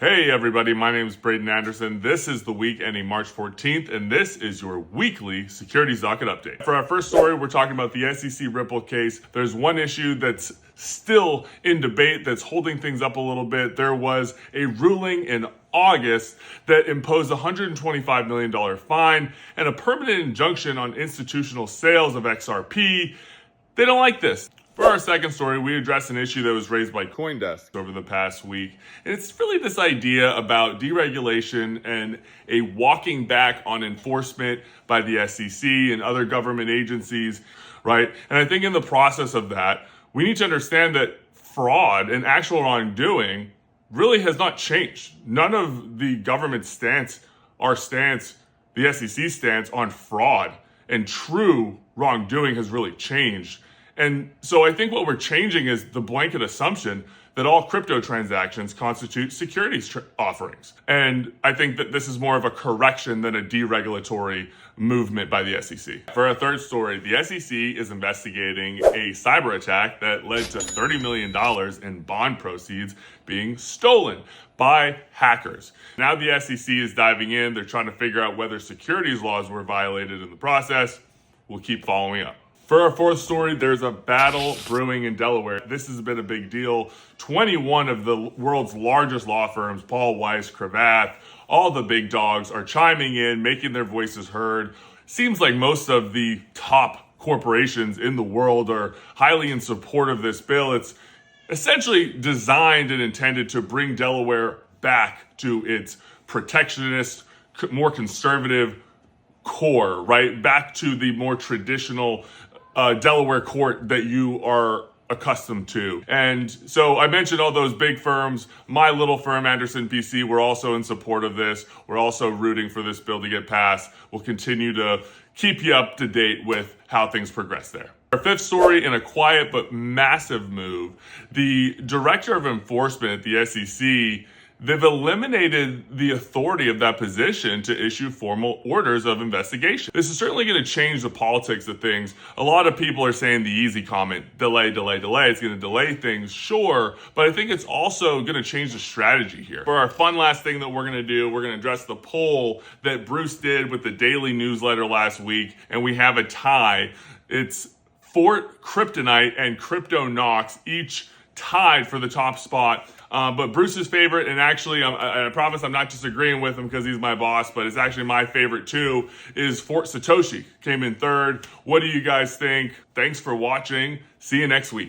Hey everybody, my name is Braeden Anderson. This is the week ending March 14th, and this is your weekly Securities Docket update. For our first story, we're talking about the SEC Ripple case. There's one issue that's still in debate that's holding things up a little bit. There was a ruling in August that imposed a $125 million fine and a permanent injunction on institutional sales of XRP. They don't like this. For our second story, we address an issue that was raised by CoinDesk over the past week. And it's really this idea about deregulation and a walking back on enforcement by the SEC and other government agencies, right? And I think in the process of that, we need to understand that fraud and actual wrongdoing really has not changed. None of the government's stance, our stance, the SEC stance on fraud and true wrongdoing has really changed. And so I think what we're changing is the blanket assumption that all crypto transactions constitute securities offerings. And I think that this is more of a correction than a deregulatory movement by the SEC. For our third story, the SEC is investigating a cyber attack that led to $30 million in bond proceeds being stolen by hackers. Now the SEC is diving in. They're trying to figure out whether securities laws were violated in the process. We'll keep following up. For our fourth story, there's a battle brewing in Delaware. This has been a big deal. 21 of the world's largest law firms, Paul, Weiss, Cravath, all the big dogs are chiming in, making their voices heard. Seems like most of the top corporations in the world are highly in support of this bill. It's essentially designed and intended to bring Delaware back to its protectionist, more conservative core, right? Back to the more traditional Delaware court that you are accustomed to. And so I mentioned all those big firms. My little firm, Anderson PC, we're also in support of this. We're also rooting for this bill to get passed. We'll continue to keep you up to date with how things progress there. Our fifth story, in a quiet but massive move, the director of enforcement at the SEC, they've eliminated the authority of that position to issue formal orders of investigation. This is certainly going to change the politics of things. A lot of people are saying the easy comment, delay, delay, delay. It's going to delay things, sure, but I think it's also going to change the strategy here. For our fun last thing that we're going to do, we're going to address the poll that Bruce did with the daily newsletter last week, and we have a tie. It's Fort Kryptonite and Crypto Knox, each tied for the top spot. But Bruce's favorite, and actually I promise I'm not disagreeing with him because he's my boss, but it's actually my favorite too, is Fort Satoshi. Came in third. What do you guys think? Thanks for watching. See you next week.